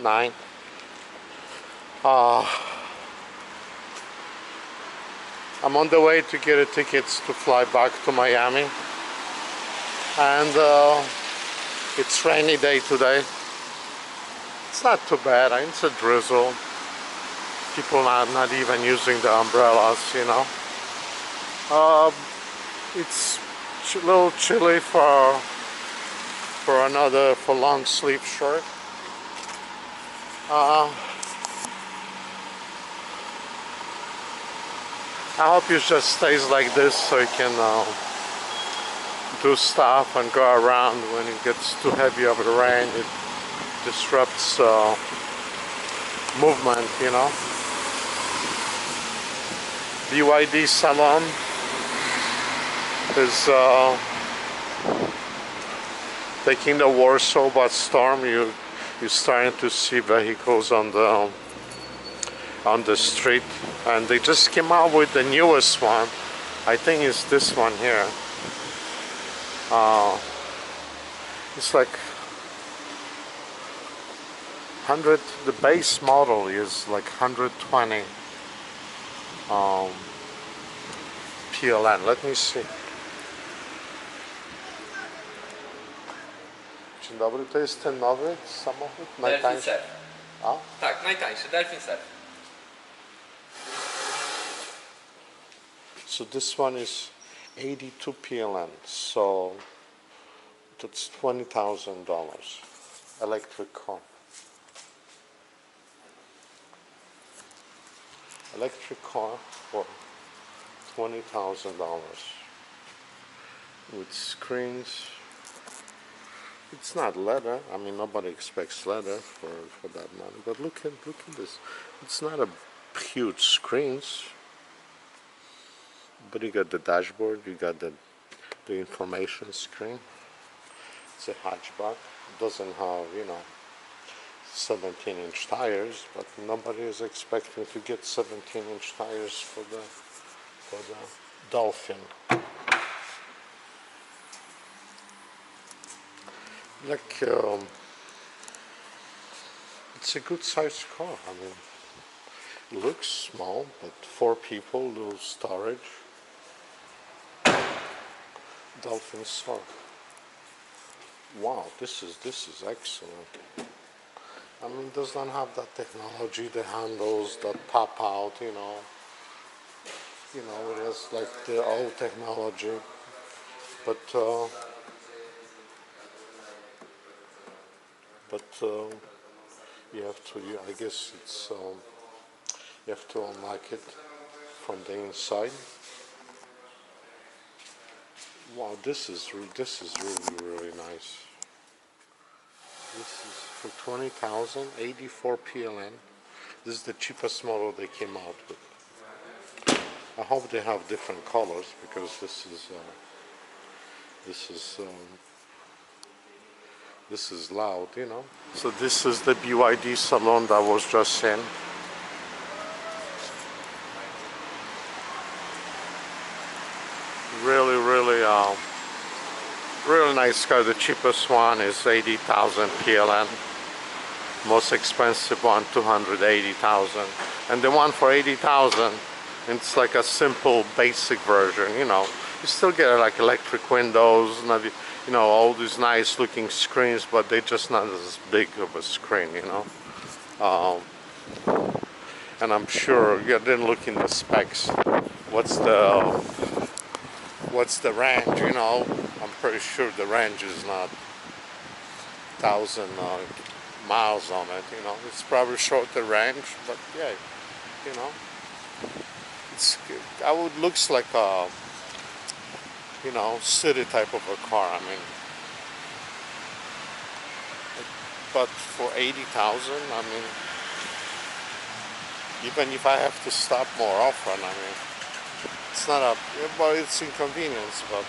9. I'm on the way to get tickets to fly back to Miami, and it's rainy day today. It's not too bad. It's a drizzle. People are not even using the umbrellas, you know. It's a little chilly for long sleeve shirt. I hope it just stays like this so you can do stuff and go around. When it gets too heavy of the rain, it disrupts movement, you know. BYD Salon is taking the Warsaw by storm. You're starting to see vehicles on the street, and they just came out with the newest one. I think it's this one here. It's like 100. The base model is like 120 PLN. Let me see. Dzień dobry, to jest ten nowy samochód? Delfin Surf. A? Tak, najtańszy, Delfin Surf. So this one is 82 PLN, so that's $20,000. Electric car. Electric car for $20,000 with screens. It's not leather. I mean, nobody expects leather for that money. But look at this. It's not a huge screens. But you got the dashboard. You got the information screen. It's a hatchback. It doesn't have, you know, 17-inch tires. But nobody is expecting to get 17-inch tires for the Dolphin. Like, it's a good sized car. I mean, it looks small, but 4 people, little storage. Dolphin Surf. Wow, this is excellent. I mean, it does not have that technology, the handles that pop out, you know. You know, it has like the old technology, but you have to. I guess it's you have to unlock it from the inside. Wow, this is really nice. This is for 20,000, 84 PLN. This is the cheapest model they came out with. I hope they have different colors, because this is loud, you know. So this is the BYD salon that was just in. Really nice car. The cheapest one is 80,000 PLN. Most expensive one 280,000, and the one for 80,000, it's like a simple basic version, you know. You still get like electric windows, you know, all these nice looking screens, but they're just not as big of a screen, you know. And I'm sure you didn't look in the specs. What's the range, you know. I'm pretty sure the range is not 1,000 miles on it, you know. It's probably shorter range, but yeah, you know. It looks like a, you know, city type of a car. I mean, but for 80,000, I mean, even if I have to stop more often, I mean, it's not a, well, it's inconvenience, but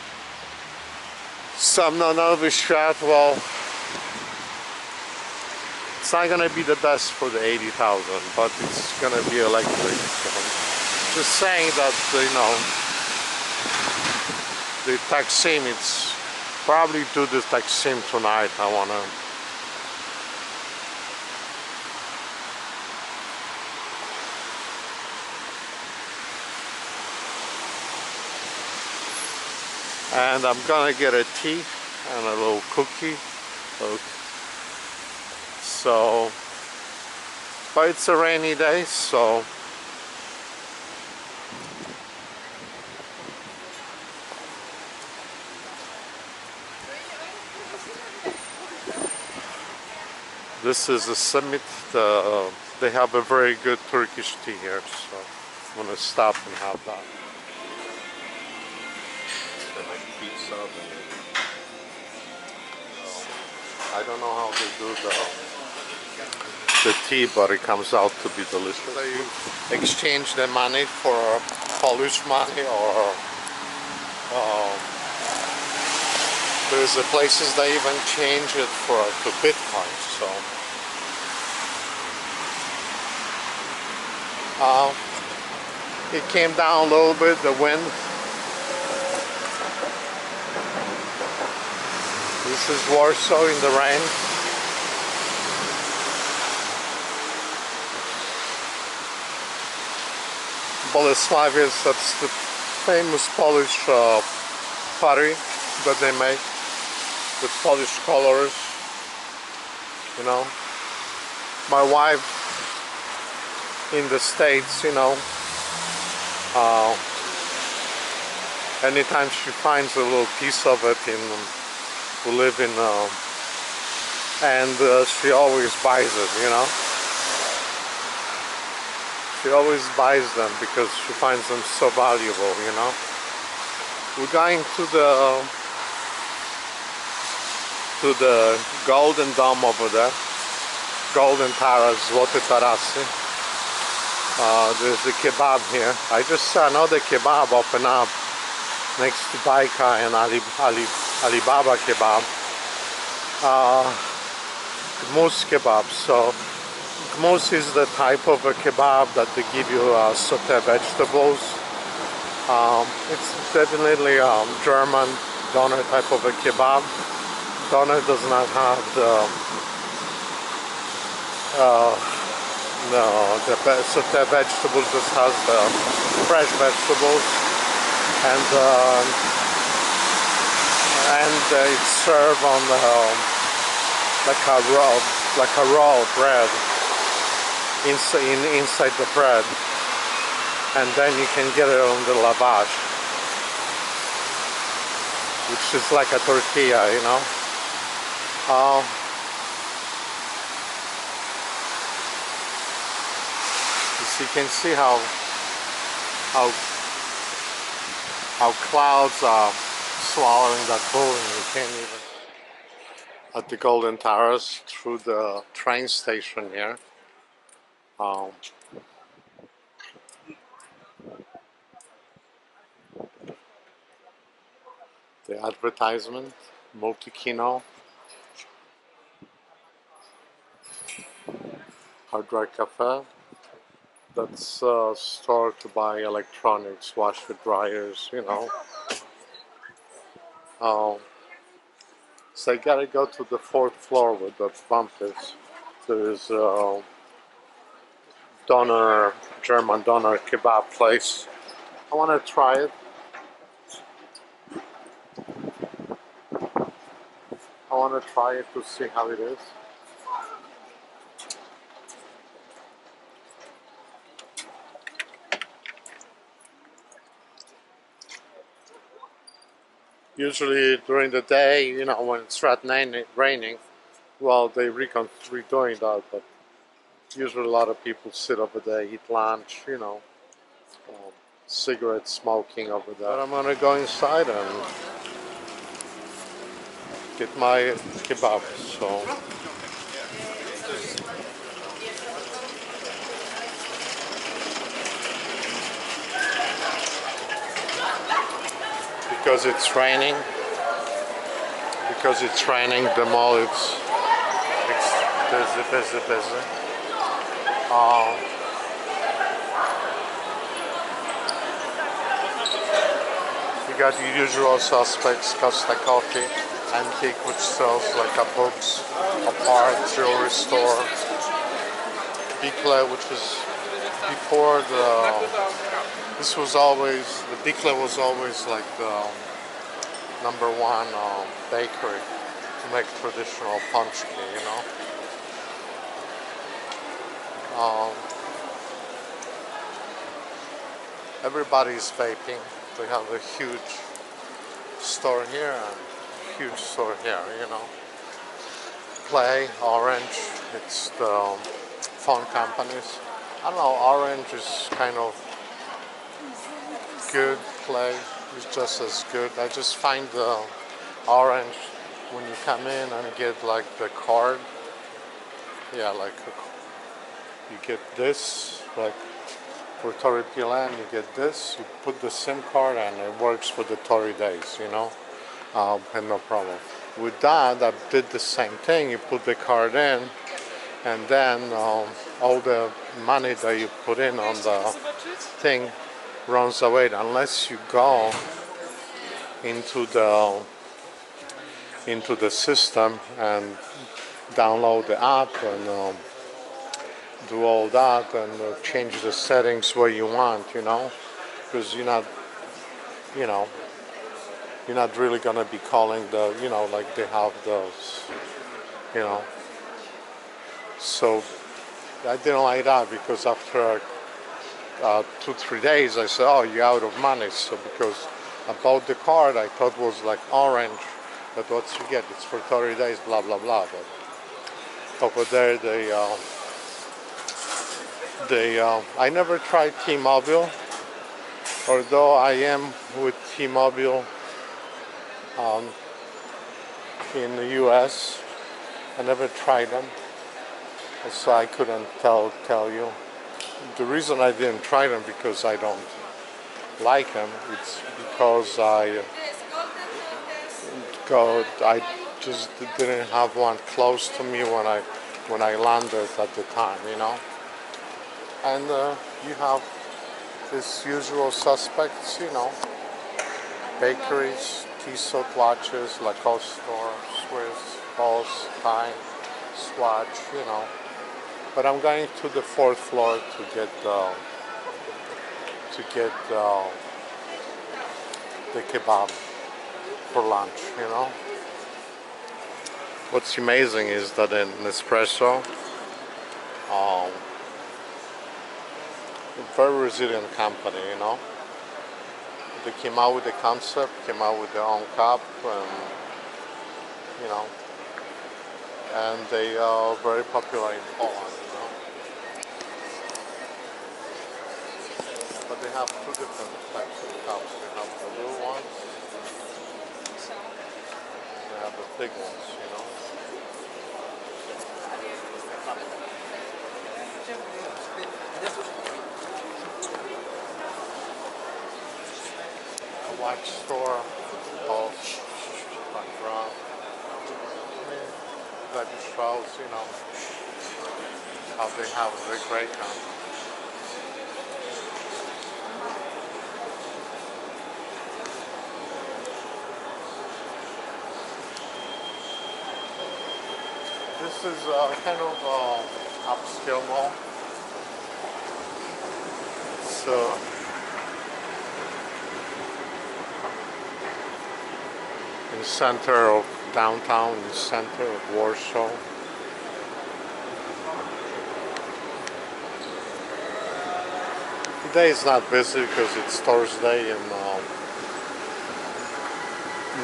some nowy świat, well, it's not gonna be the best for the 80,000, but it's gonna be electric. So just saying that, you know, the Taksim, it's probably do the Taksim tonight. I wanna And I'm gonna get a tea and a little cookie. So, but it's a rainy day, so this is a summit. They have a very good Turkish tea here, so I'm gonna stop and have that. I don't know how they do the tea, but it comes out to be delicious. They exchange the money for Polish money, or there's the places they even change it to Bitcoin. So it came down a little bit, the wind. This is Warsaw in the rain. Bolesławiec, that's the famous Polish pottery that they make with Polish colors. You know, my wife in the States, you know, anytime she finds a little piece of it we live in, and she always buys it, you know. She always buys them because she finds them so valuable, you know. We're going to the Golden Dome over there, Golden Terrace, Złote Tarasy. There's the kebab here. I just saw another kebab open up next to Baika and Alibaba kebab. Gmuz kebab. So gmuz is the type of a kebab that they give you sauté vegetables. It's definitely German doner type of a kebab. Doner does not have the sauté vegetable, just has the fresh vegetables, and it's served on like a raw bread inside the bread, and then you can get it on the lavash, which is like a tortilla, you know. You can see how clouds are swallowing that building. You can't even at the Golden Terrace through the train station here. The advertisement, multi-kino, hard rock cafe. That's a store to buy electronics, washer dryers, you know. So I gotta go to the 4th floor where that bump is. There's a German doner kebab place. I wanna try it. I wanna try it to see how it is. Usually during the day, you know, when it's raining, well, they're redoing that, but usually a lot of people sit over there, eat lunch, you know, cigarette smoking over there. But I'm gonna go inside and get my kebab, so. Because it's raining, the mall it's busy. You got the usual suspects, Costa Coffee, Antique, which sells like a books, a part, jewelry store, Bikle, which was before the Bikle was always like #1 bakery to make traditional pączki, you know. Everybody's vaping. They have a huge store here and huge store here, you know. Play, Orange, it's the phone companies. I don't know, Orange is kind of good. Play is just as good. I just find the Orange, when you come in and get like the card, yeah, like you get this, like for Tory PLN, you get this, you put the SIM card and it works for the Tory days, you know, and no problem. With that, I did the same thing. You put the card in, and then all the money that you put in on the thing runs away unless you go into the system and download the app and do all that and change the settings where you want, you know, because you're not really gonna be calling the, you know, like they have those, you know. So I didn't like that, because after 2-3 days I said, oh, you're out of money. So because I bought the card, I thought it was like Orange, but what you get, it's for 30 days, blah blah blah. But over there I never tried T-Mobile, although I am with T-Mobile in the US. I never tried them, so I couldn't tell you. The reason I didn't try them because I don't like them. It's because I just didn't have one close to me when I landed at the time, you know. And you have this usual suspects, you know, bakeries, Tissot watches, Lacoste store, Swiss, Boss, Time, Swatch, you know. But I'm going to the 4th floor to get the kebab for lunch, you know. What's amazing is that in Nespresso, a very resilient company, you know. They came out with the concept, came out with their own cup, and you know, and they are very popular in Poland, you know. But they have 2 different types of cups. They have the little ones, and they have the big ones, you know. A watch store called Strauss, you know, how they have the great gun. This is kind of upscale mall. So in the center of downtown, in the center of Warsaw. Today is not busy because it's Thursday and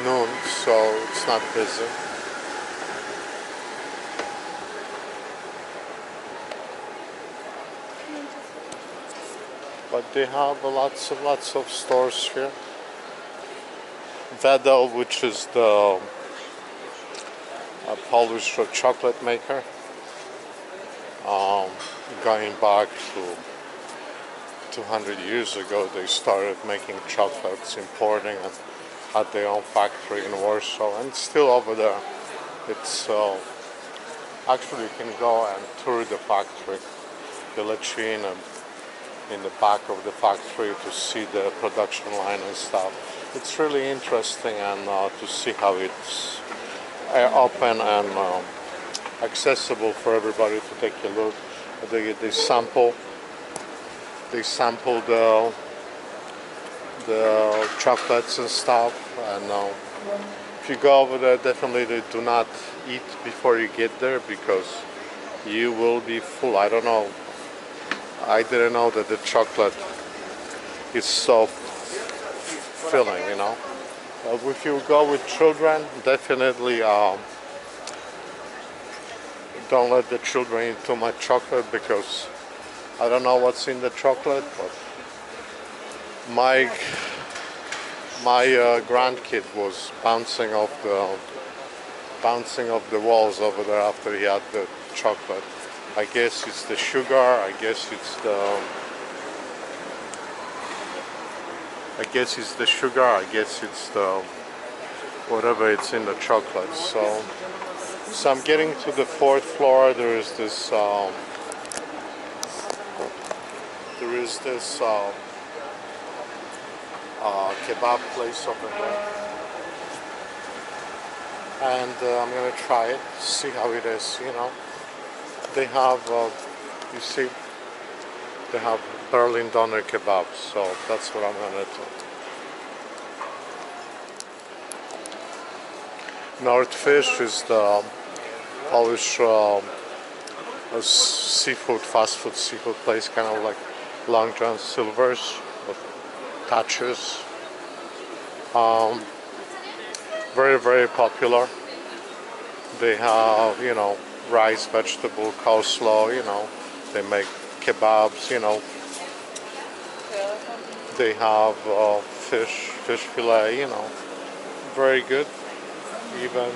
noon, so it's not busy. But they have lots of stores here. Wedel, which is the Polish chocolate maker, going back to 200 years ago, they started making chocolates, importing, and had their own factory in Warsaw, and still over there. It's actually you can go and tour the factory. They let you in the back of the factory to see the production line and stuff. It's really interesting, and to see how it's open and accessible for everybody to take a look. They sample the chocolates and stuff, and If you go over there, definitely do not eat before you get there because you will be full. I don't know. I didn't know that the chocolate is so filling, you know. If you go with children, definitely don't let the children eat too much chocolate because I don't know what's in the chocolate, but my grandkid was bouncing off the walls over there after he had the chocolate. I guess it's the sugar. I guess it's the sugar. I guess it's the whatever it's in the chocolate. So I'm getting to the 4th floor. There is this kebab place over there, and I'm gonna try it, see how it is. You know, they have you see, they have Berlin Doner Kebap, so that's what I'm gonna do. Nordfish is the Polish seafood, fast food seafood place, kind of like Long John Silver's, Thatcher's. Very, very popular. They have, you know, rice, vegetable, coleslaw, you know. They make kebabs, you know. They have fish fillet, you know. Very good. Even,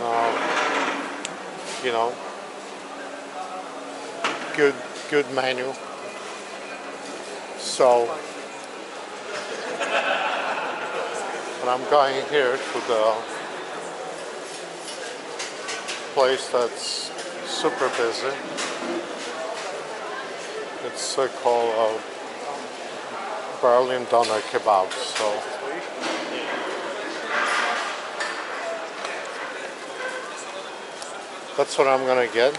you know, good menu. So, and I'm going here to the place that's super busy. It's called Berlin Doner Kebap. So that's what I'm gonna get.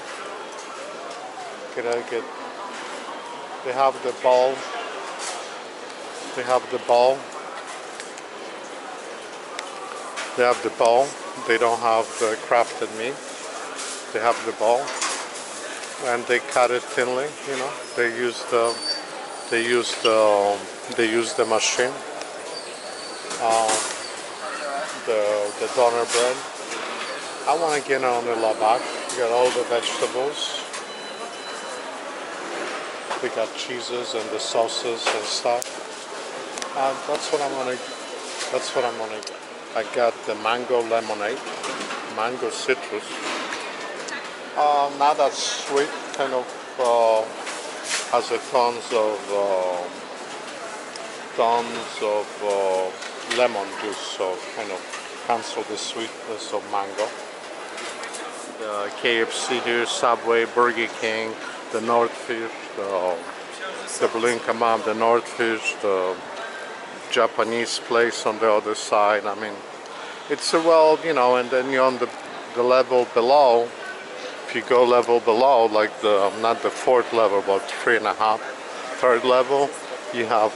They have the bowl. They have the bowl. They have the bowl. They don't have the crafted meat. They have the bowl, and they cut it thinly. You know, they use the machine. The doner bread. I want to get on the labak. You got all the vegetables. We got cheeses and the sauces and stuff. That's what I'm gonna get. I got the mango lemonade, mango citrus. Not that sweet, kind of has a tons of lemon juice, so kind of cancel the sweetness of mango. The KFC here, Subway, Burger King, the Nordfish, the Berlin Kebab, the Nordfish, the Japanese place on the other side. I mean, it's a well, you know, and then you're on the level below. If you go level below, like not the 4th level, but 3.5, 3rd level, you have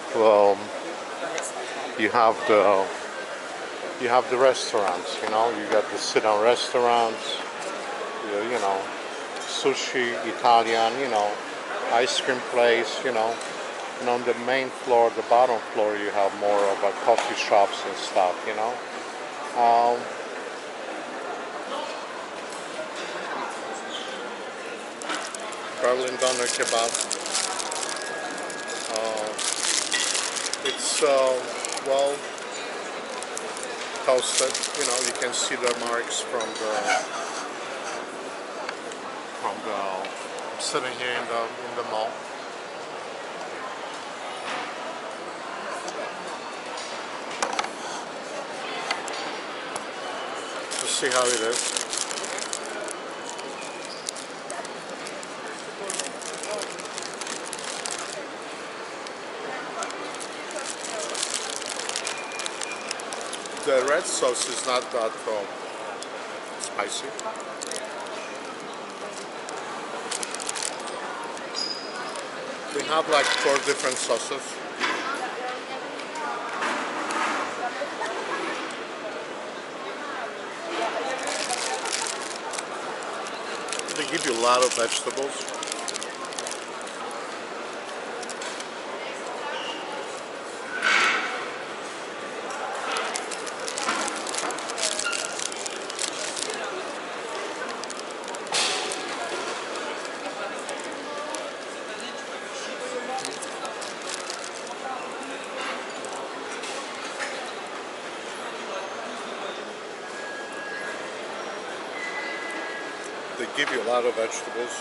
the restaurants. You know, you got the sit-down restaurants. You know, sushi, Italian. You know, ice cream place. You know. And on the main floor, the bottom floor, you have more of coffee shops and stuff, you know. Berlin Doner Kebab. It's well toasted, you know. You can see the marks from the. I'm sitting here in the mall. See how it is. The red sauce is not that spicy. They have like 4 different sauces. They give you a lot of vegetables. They give you a lot of vegetables,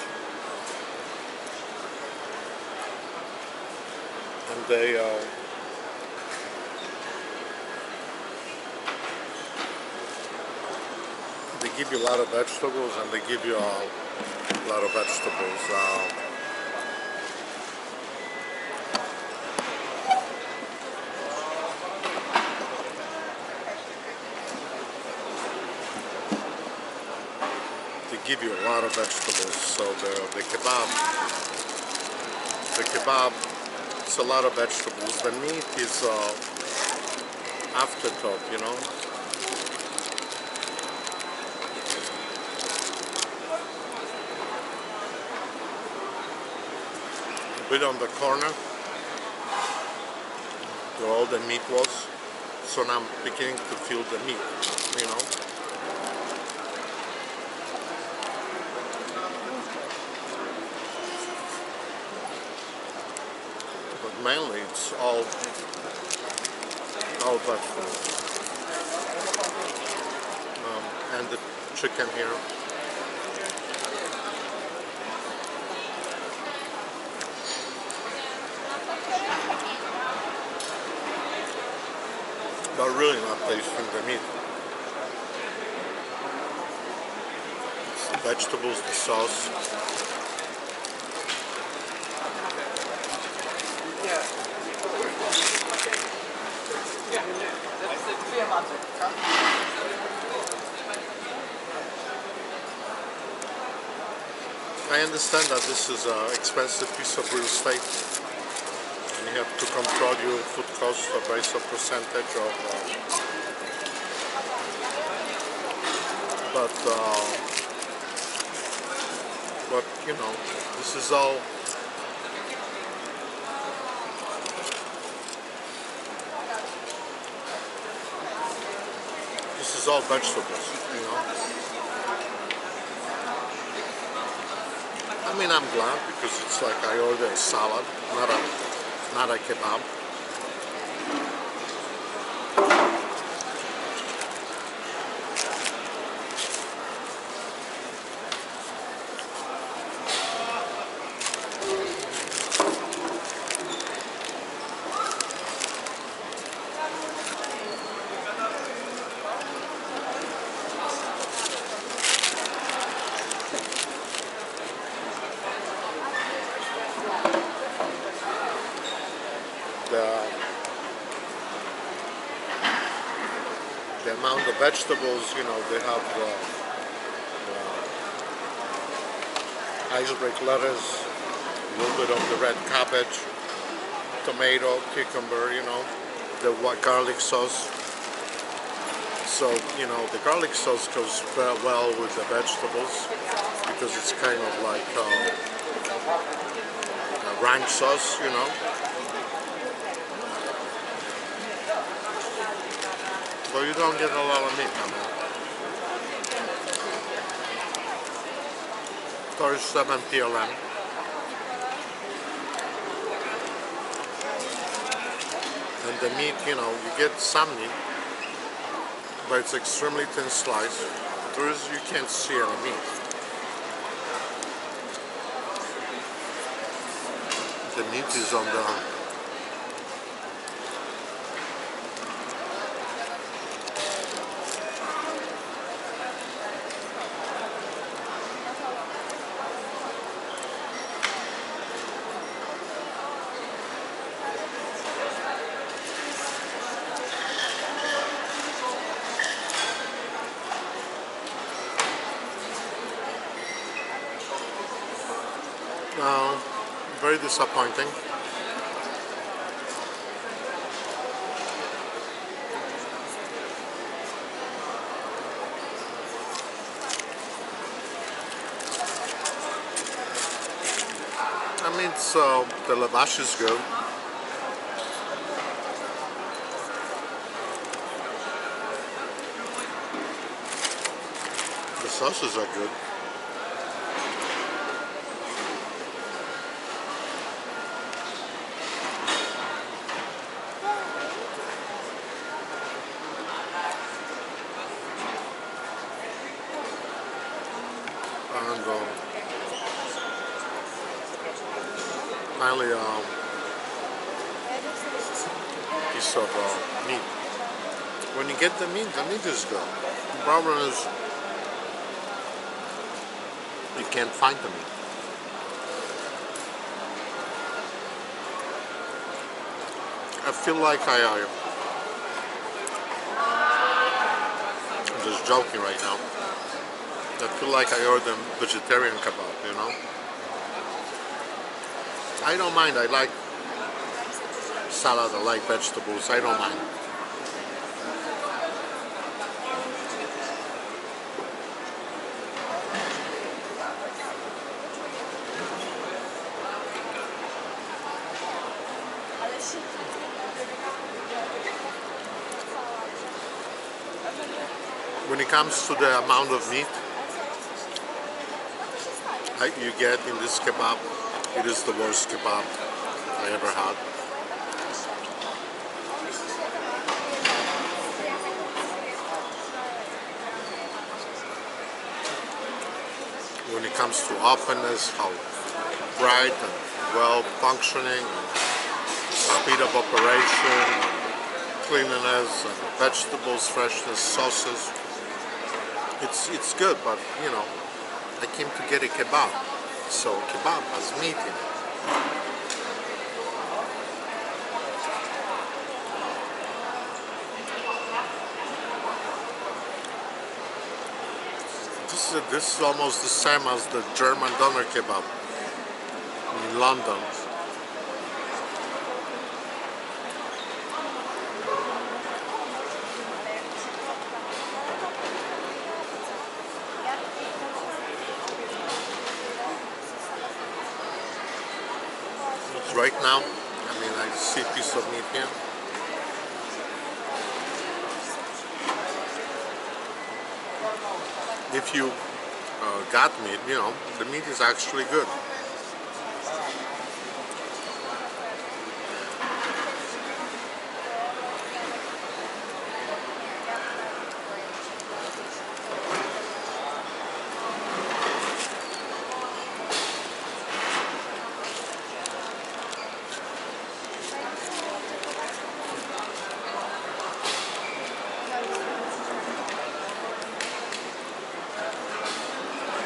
and they give you a lot of vegetables, and they give you a lot of vegetables. They give you a lot of vegetables. So the kebab, it's a lot of vegetables. The meat is afterthought, you know. A bit on the corner where all the meat was. So now I'm beginning to feel the meat, you know. Mainly it's all vegetables, and the chicken here. But really not tasting the meat. It's the vegetables, the sauce. I understand that this is an expensive piece of real estate, and you have to control your food costs based on percentage of. But you know, this is all. This is all vegetables, you know. I mean, I'm glad because it's like I ordered a salad, not a kebab. The amount of vegetables, you know, they have iceberg lettuce, a little bit of the red cabbage, tomato, cucumber, you know, the white garlic sauce. So, you know, the garlic sauce goes very well with the vegetables because it's kind of like a ranch sauce, you know. So you don't get a lot of meat on it. 37 PLN. And the meat, you know, you get some meat, but it's extremely thin slice. You can't see any meat. The meat is on the very disappointing. I mean, the lavash is good. The sauces are good. And finally, piece of meat. When you get the meat is good. The problem is you can't find the meat. I feel like I'm just joking right now. I feel like I ordered vegetarian kebab, you know? I don't mind, I like salad, I like vegetables, I don't mind. When it comes to the amount of meat you get in this kebab, it is the worst kebab I ever had. When it comes to openness, how bright and well functioning, speed of operation, cleanliness, and vegetables, freshness, sauces, it's good, but you know, I came to get a kebab, so kebab has meat in it. This is almost the same as the German Doner Kebab in London. Right now, I mean, I see a piece of meat here. If you got meat, you know, the meat is actually good.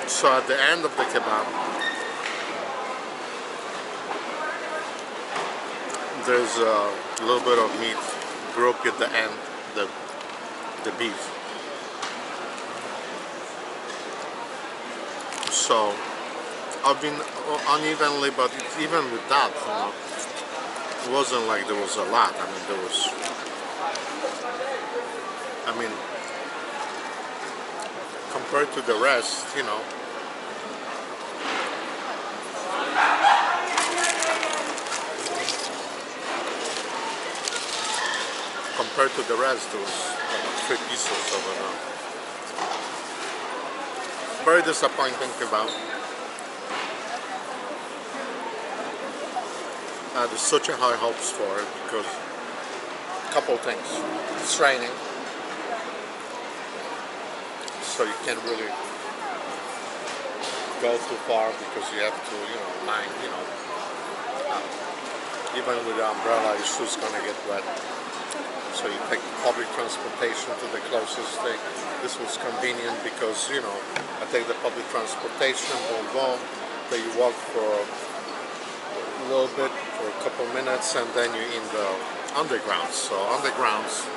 So at the end of the kebab, there's a little bit of meat broke at the end, the beef. So I've been unevenly, but even with that, you know, it wasn't like there was a lot. I mean, there was. I mean, compared to the rest, you know. Compared to the rest, there was like 3 pieces of it. Very disappointing kebab. There's such a high hopes for it because a couple things. It's raining, so you can't really go too far because you have to, you know, mind, you know, even with the umbrella, your shoes gonna get wet. So you take public transportation to the closest thing. This was convenient because, you know, I take the public transportation, boom, then you walk for a little bit, for a couple minutes, and then you're in the underground. So undergrounds,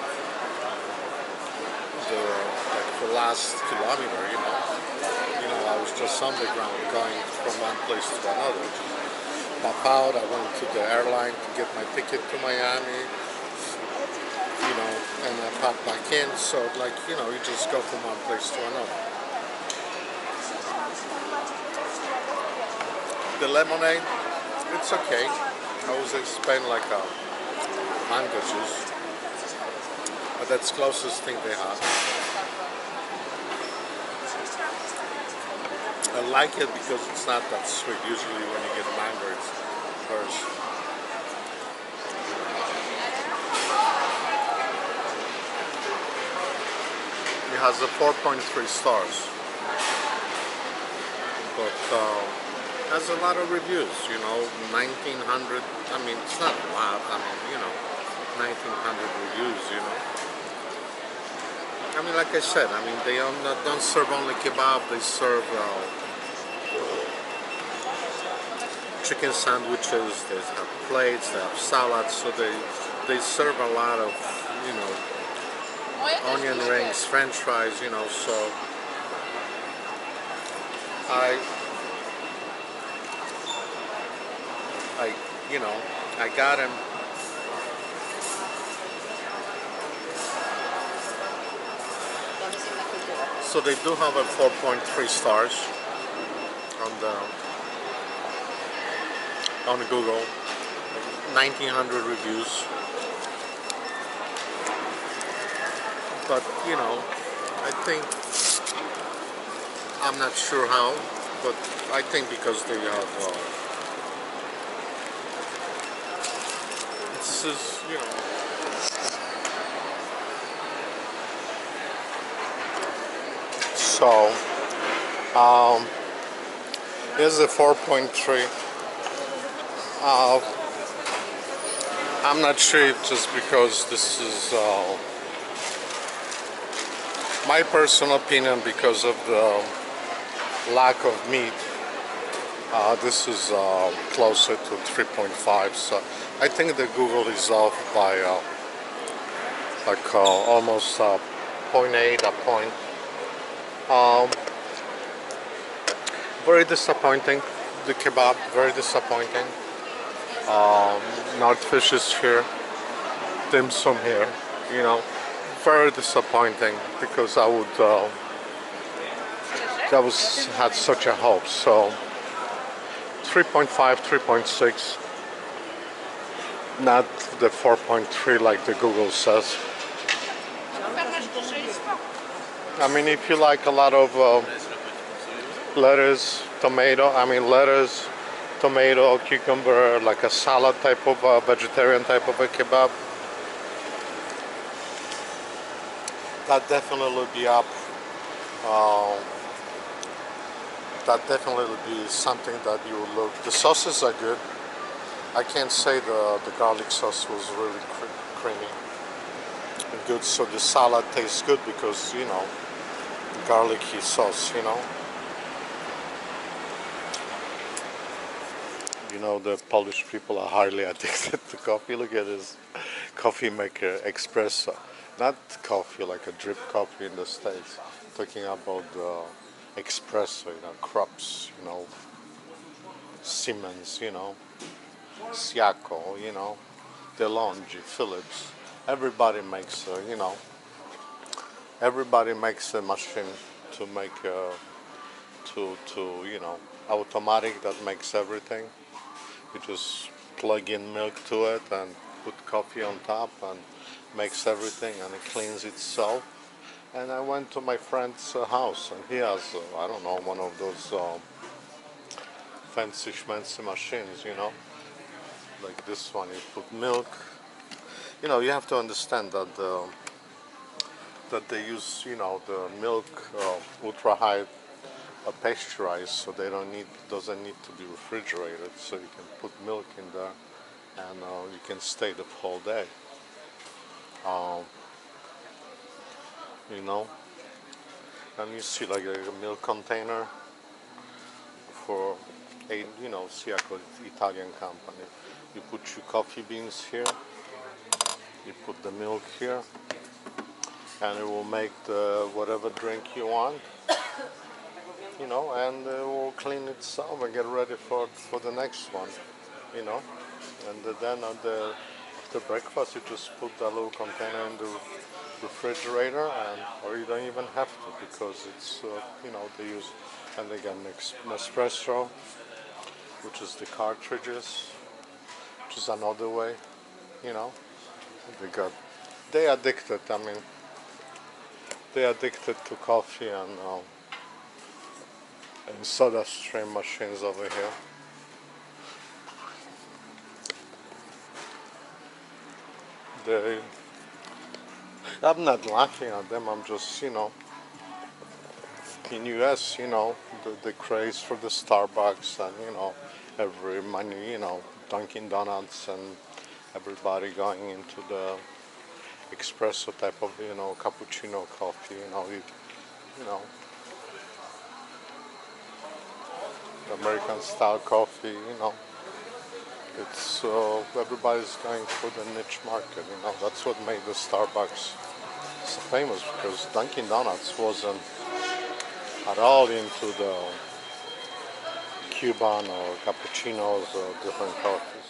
like the last kilometer, you know, I was just underground going from one place to another. Pop out, I went to the airline to get my ticket to Miami. You know, and I pop back in, so like, you know, you just go from one place to another. The lemonade, It's okay. I was expecting like a mango juice, but that's closest thing they have. I like it because it's not that sweet. Usually when you get mango, it's worse. It has a 4.3 stars, but has a lot of reviews. 1,900. I mean, it's not a lot. I mean, 1,900 reviews. I mean, like I said, I mean, they don't serve only kebab. They serve chicken sandwiches. They have plates. They have salads. So they serve a lot of onion rings, French fries. So I got him. So they do have a 4.3 stars on Google, 1,900 reviews. But I think, I'm not sure how, but I think because they have this is so here's a 4.3. I'm not sure if just because this is my personal opinion, because of the lack of meat, this is closer to 3.5. So I think the Google is off by almost 0.8, a point. Very disappointing. The kebab, very disappointing. Not fishes here, dim sum here. Very disappointing, because I would had such a hope. So 3.5, 3.6, not the 4.3 like the Google says. I mean, if you like a lot of lettuce, tomato, cucumber, like a salad type of vegetarian type of a kebab, that definitely will be up. That definitely will be something that you will look. The sauces are good. I can't say the garlic sauce was really creamy and good. So the salad tastes good because garlicky sauce. The Polish people are highly addicted to coffee. Look at this coffee maker, espresso. Not coffee like a drip coffee in the States. Talking about the espresso, Krups, Siemens, Siaco, DeLonghi, Philips. Everybody makes, everybody makes a machine to make automatic that makes everything. You just plug in milk to it and put coffee on top and makes everything, and it cleans itself. And I went to my friend's house, and he has I don't know, one of those fancy schmancy machines, like this one. You put milk. You have to understand that that they use the milk ultra high pasteurized, so doesn't need to be refrigerated. So you can put milk in there, and you can stay the whole day. And you see like a milk container for Siaco, Italian company. You put your coffee beans here, you put the milk here, and it will make whatever drink you want, and it will clean itself and get ready for the next one, and then after breakfast you just put that little container in the refrigerator, or you don't even have to, because it's they use, and they get an espresso, which is the cartridges, which is another way, you know. They addicted, I mean, they addicted to coffee and soda stream machines over here. I'm not laughing at them, I'm just, you know, in US, you know, the craze for the Starbucks and, you know, every money, you know, Dunkin' Donuts and everybody going into the espresso type of, you know, cappuccino coffee, you know, the American style coffee, you know. It's everybody's going for the niche market, you know. That's what made the Starbucks so famous, because Dunkin' Donuts wasn't at all into the Cuban or cappuccinos or different coffee.